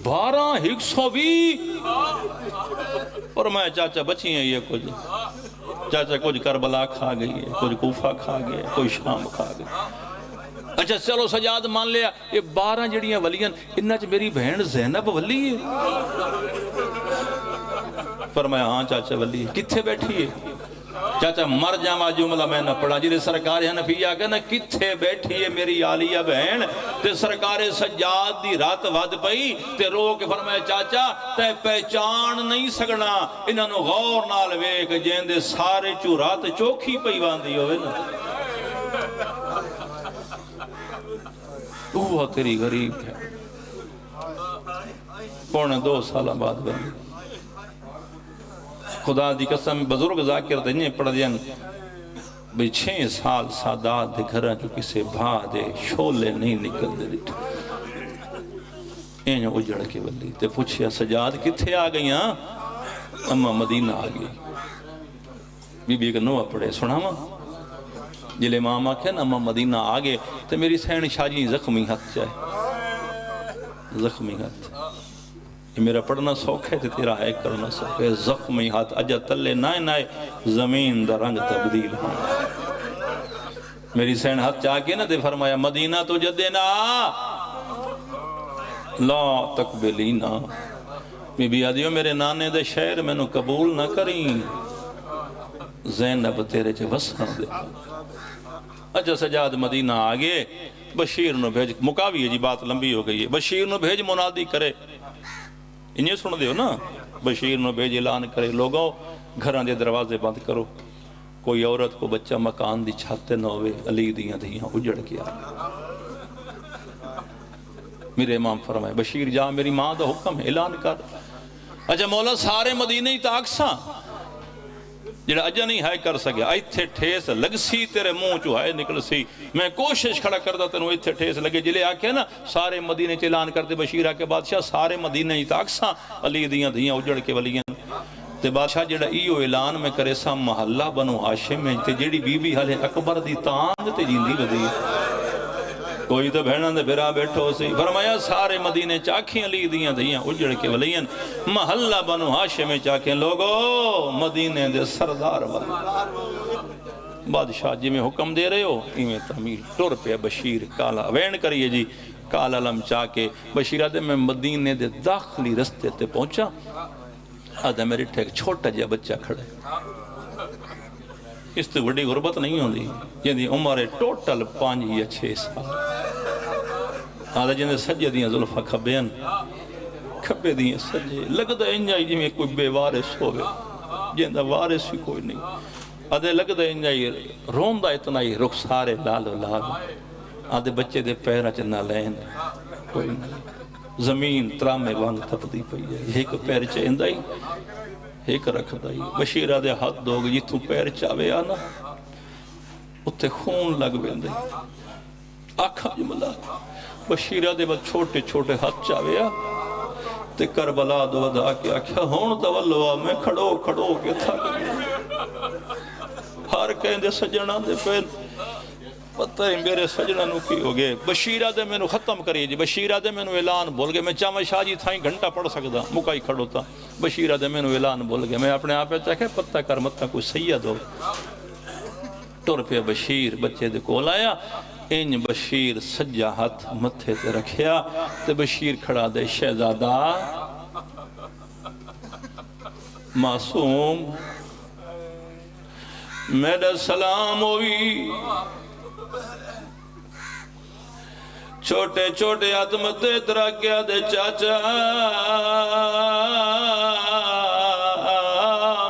12,120 اور میں چاچا بچی ہیں یہ کچھ چاچا کچھ کربلا کھا گئی ہے کچھ کوفہ کھا گیا کوئی شام کھا گیا اچھا چلو سجاد مان لیا یہ 12 جڑیاں ولیاں انہاں چ میری بہن زینب ولی ہے فرمایا ہاں چاچا ولی ہے کتھے بیٹھی ہے چاچا مر جاما جملہ میں نہ پڑھا جی سرکار حنفیہ کہنا کتھے بیٹھی ہے میری عالیہ بہن تے سرکار سجاد دی رات ود پئی تے رو کے فرمایا چاچا تے پہچان نہیں سکنا انہاں نو غور نال ویکھ جیندے سارے چو رات چوکھی پئی واندی ہوئے نا وہ تیری غریب ہے پونے 2 سالہ بعد بنی خدا دی قسم بزرگ ذاکر دنیا پڑھ دیں بھئی 6 سال سادات دے گھراں جو کسے بھا دے شولے نہیں نکل دے دیٹھا اینو اجڑ کے ولی تے پوچھیا سجاد کتھے آ گئی ہاں اما مدینہ آ گئی بی بی کا نوہ پڑھے سنا ماں جلے ماما کہنا اما مدینہ آ گئے تے میری سین شاجی زخمی ہاتھ جائے زخمی ہاتھ یہ میرا پڑھنا سوکھ ہے تے تیرا ہے کرنا سوکھ ہے زخمی ہاتھ اجا تلے نائے نائے زمین دا رنگ تبدیل ہوں میری سین ہاتھ چاہ کے نا تے فرمایا مدینہ تو جدینا لا تقبلینا بی بی آدیو میرے نانے دے شہر میں نو قبول نہ کریں زینب تیرے چے وسنا دے اچھا سجاد مدینہ آگے بشیر نو بھیج مکاوی ہے جی بات لمبی ہو گئی ہے بشیر نو بھیج منادی کرے انہیں سن دے ہو نا بشیر نو بھیج اعلان کرے لوگوں گھران دے دروازے بند کرو کوئی عورت کو بچہ مکان دی چھاتے نہ ہوئے علی دیاں دیاں اجڑ کیا میرے امام فرمائے بشیر جا میری ماں دا حکم ہے اعلان کر اچھا مولا سارے مدینہ ہی تاکساں جڑا اجا نہیں ہے کر سکیا ایتھے ٹھیس لگ سی تیرے منہ چو ہے نکل سی میں کوشش کھڑا کردہ تنو ایتھے ٹھیس لگے جلے آکے نا سارے مدینہ چلان کرتے بشیرہ کے بادشاہ سارے مدینہ ہی تاکساں علی دیاں دیاں اجڑ کے ولیاں تے بادشاہ جڑا ایو اعلان میں کرے سا محلہ بنو ہاشم میں تے جڑی بی بی حلے اکبر دی تانگ تے جیندی بدی کوئی تو بہنان دے بھرا بیٹھو سی فرمایا سارے مدینے چاکھیں علی دیاں دیاں اجڑ کے ولیاں محلہ بنو ہاشم میں چاکھیں لوگو مدینے دے سردار ولی بادشاہ جی میں حکم دے رہے ہو ایمیں تعمیر ٹور پہ بشیر کالا وین کریے جی کالا لم چاکے بشیرہ دے میں مدینے دے داخلی رستے تے پہنچا آدھا میرے ٹھیک چھوٹا جا بچہ کھڑے اس تو بڑی غربت نہیں ہوندی جن عمر ٹوٹل 5 یا 6 سال آدھا جن سجے دیاں ظلفہ کھبین کھبے دیاں سجے لگتا انجائی جی میں کوئی بے وارث ہوئے جن دا وارث ہی کوئی نہیں آدھے لگتا انجائی روندہ اتنا ہی رخسارے لالو لالو آدھے بچے دے پیرہ چنہ لین کوئی نہیں زمین ترامے وانگ تپدی پئی ہے ایک پیر چاہندہ ہی ایک رکھ دائی بشیرہ دے ہاتھ دوگ جی تو پیر چاوے آنا اتے خون لگ بیندے آکھا جملہ بشیرہ دے بعد چھوٹے چھوٹے ہاتھ چاوے آ تے کربلا دو دا کے آکھا ہون تولوا میں کھڑو کھڑو کے تھا ہر کہیں دے سجنہ دے پین پتہ ہے میرے سجنہ نو کی ہو گئے بشیرہ دے میں نو ختم کریے جی بشیرہ دے میں نو اعلان بول گئے میں چاہمہ شاہ جی تھائیں گھنٹہ پڑھ سکتا مکائی کھڑو تا بشیرہ دے میں نو اعلان بول گئے میں اپنے آپ چاہے پتہ کر متہ کوئی سید ہو ٹور پہ بشیر بچے دے کول آیا ان بشیر سجا ہاتھ متھے تے رکھیا تے بشیر کھڑا دے شہزادہ معصوم میرا سلام ہوئی چھوٹے چھوٹے ہاتھ متے ترا کیا دے چاچا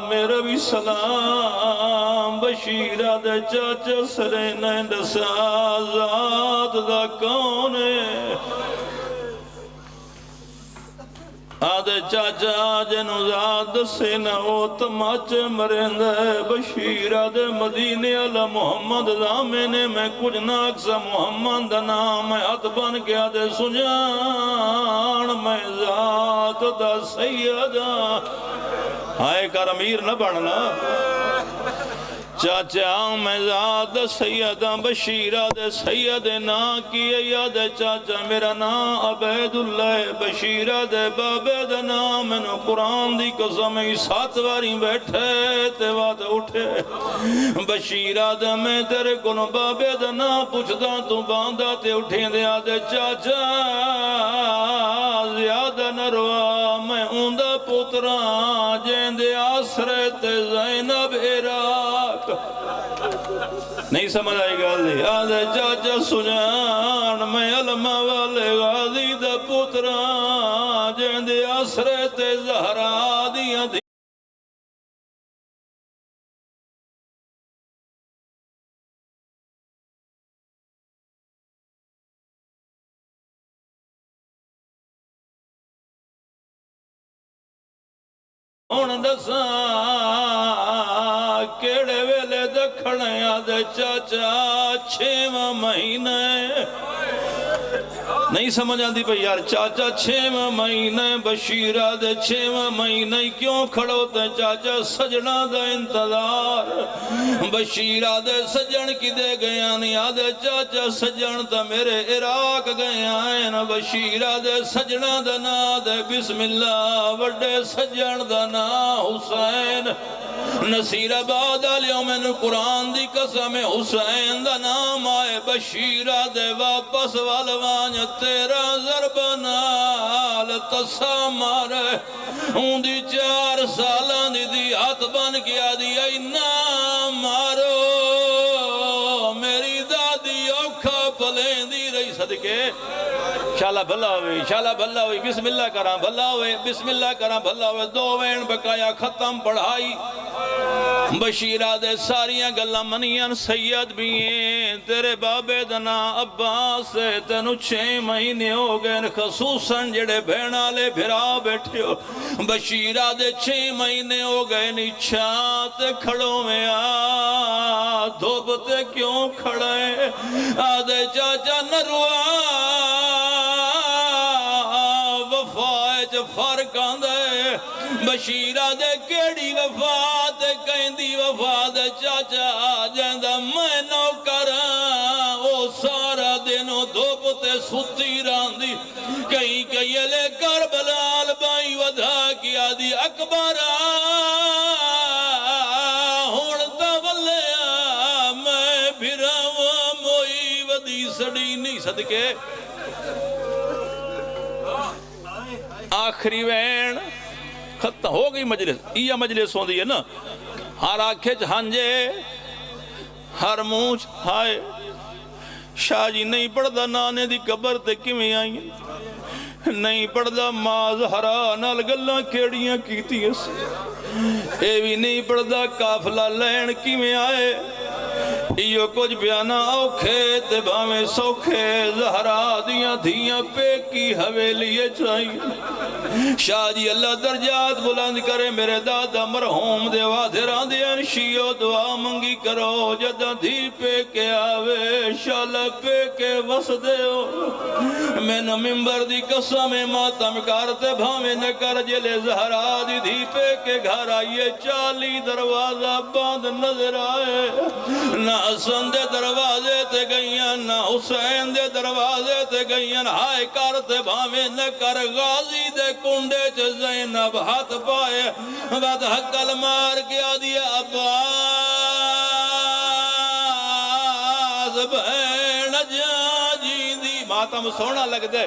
میرا بھی سلام بشیرہ دے چاچا سرینہ دسا ذات دا کون ہے آدھے چاچا جنو ذات سے نہ ہو تماچ مرند ہے بشیرہ دے مدینے علی محمد دامنے میں کچھ ناکسا محمد نام ہاتھ بن گیا دے سجان میں ذات دا سیدہ ہائے کر امیر نہ بڑھنا چاچا میں زاد سیدہ بشیرہ دے سید نا کی یاد چاچا میرا نا عبید اللہ بشیرہ دے بابے دے نا میں نے قرآن دی قسم 7 واری بیٹھے تے وات اٹھے بشیرہ دے میں تیرے کنو بابے دے نا پوچھدا تو باندھا تے اٹھیں دے آدھے چاچا زیادہ نروا میں اوندہ پتران جین دے آسرے تے زینب عراق نہیں سمجھ آئی گالی آدھے چاچا سجان میں علمہ والے غازی دا پتران جین دے آسرے تے زہرا دیاں دی ہون دساں کیڑے ویلے دکھنے آدھے چاچا 6واں مہینے نہیں سمجھ آندی پہ یار چاچا 6واں مہینے بشیرہ دے 6واں مہینے کیوں کھڑو تے چاچا سجنہ دا انتظار بشیرہ دے سجن کی دے گیا نہیں آدھے چاچا سجن دا میرے عراق گیا ہے بشیرہ دے سجنہ دا نا دے بسم اللہ وڈے سجن دا نا حسین نصیر آباد علیوں میں نے قرآن دی قسم حسین دا نام آئے بشیرہ دے واپس والوان تیرا ضرب نال تسا مارے ہوں دی 4 سالان دی ہاتھ بن گیا دی اینا مارو میری دادی اوکھا پلیں دی رہی صدقے شالہ بھلا ہوئی بسم اللہ کراں بھلا ہوئے بسم اللہ کراں بھلا ہوئے 2 وین بقایا ختم پڑھائی بشیرہ دے ساریاں گلہ منیاں سید بھی ہیں تیرے بابے دنا عباس سے تنو 6 مہینے ہو گئے خصوصاً جڑے بھینا لے بھرا بیٹھے ہو بشیرہ دے 6 مہینے ہو گئے نیچھات کھڑوں میں دھوبتے کیوں کھڑے آدھے چاچا نروا وفائج فرق آندے بشیرہ دے کیڑی وفات کہندی وفات چاچا جیندہ میں نو کراں او سارا دنوں دھوپتے ستی راندی کہیں کہیں لے کربلال بائی ودھا کیا دی اکبرہ ہونتا والیا میں بھراواں موئی ودی سڑی نہیں صدقے آخری وین ختم ہو گئی مجلس یہ مجلس ہوں دی ہے نا ہر آنکھیں ہنجے ہر مونچ ہائے شاہ جی نہیں پڑھدا نانے دی قبر تے کیویں آئی نہیں پڑھدا ماز ہرا نال گلاں کیڑیاں کیتیاں اے بھی نہیں پڑھدا قافلہ لین کیویں آئے ایو کچھ بیانا اوکھے تے بھامیں سوکھے زہرا دیاں دھیاں پہ کی حویلیے چاہیے شاہ جی اللہ درجات بلند کرے میرے دادا مرحوم دے وادران دے انشیو دعا منگی کرو جدہ دھی پہ کے آوے شالہ پہ کے وس دے ہو میں نہ ممبر دی قسم ماتم کارتے بھامیں نہ کر جلے زہرا دی دھی پہ کے گھر آئیے 40 دروازہ باندھ نظر آئے نہ حسن دے دروازے تے گئیاں نہ حسین دے دروازے تے گئیاں ہائے کرتے بھامیں نہ کر غازی دے کنڈے چ زینب ہاتھ پائے بعد حقل مار گیا دیا عباس بہن جا جی دی ماتم سونا لگ دے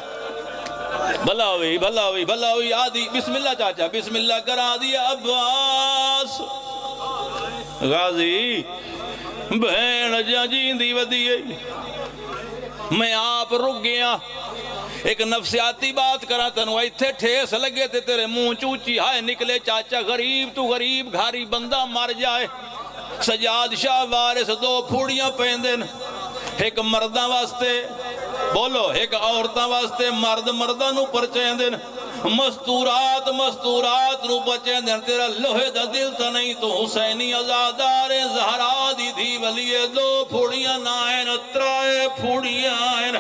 بھلا ہوئی آدھی بسم اللہ چاچا بسم اللہ کرا دیا عباس غازی بہن جا جیندی ودیے میں آپ رک گیا ایک نفسیاتی بات کرا تنو ایتھے ٹھیس لگے تھے تیرے منہ چوچی ہائے نکلے چاچا غریب تو غریب گھاری بندہ مر جائے سجاد شاہ وارث 2 پھوڑیاں پہندن ایک مردہ واسطے بولو ایک عورتہ واسطے مرد مردہ نو پرچین دن مستورات نو بچیں دن تیرا لوہے دا دل تا نہیں تو حسینی ازادار زہرا دی دھی ولیے 2 پھوڑیاں نائن 3 پھوڑیاں آئین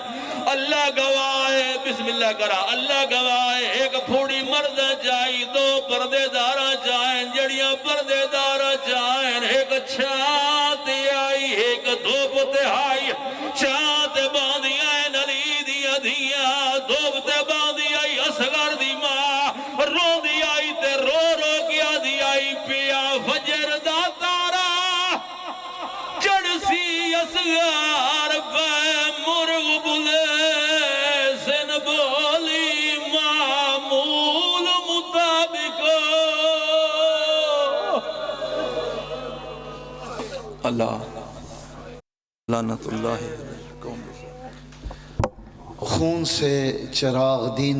اللہ گواہے بسم اللہ کرا اللہ گواہے ایک پھوڑی مرد جائی 2 پردے دارہ جائیں جڑیاں پردے دارہ جائیں ایک چھاں تے آئی ایک دھوپ تے آئی چھاں تے باندھی آئے نلی دیا دیا دھوپ تے باندھی آئی اصغر دی ماں رو دی آئی تے رو رو کیا دی آئی پیا فجر دا تارا چڑھ سی اصغر پہ مرغ بلے سن بولی معمول مطابق اللہ لعنت اللہ خون سے چراغ دین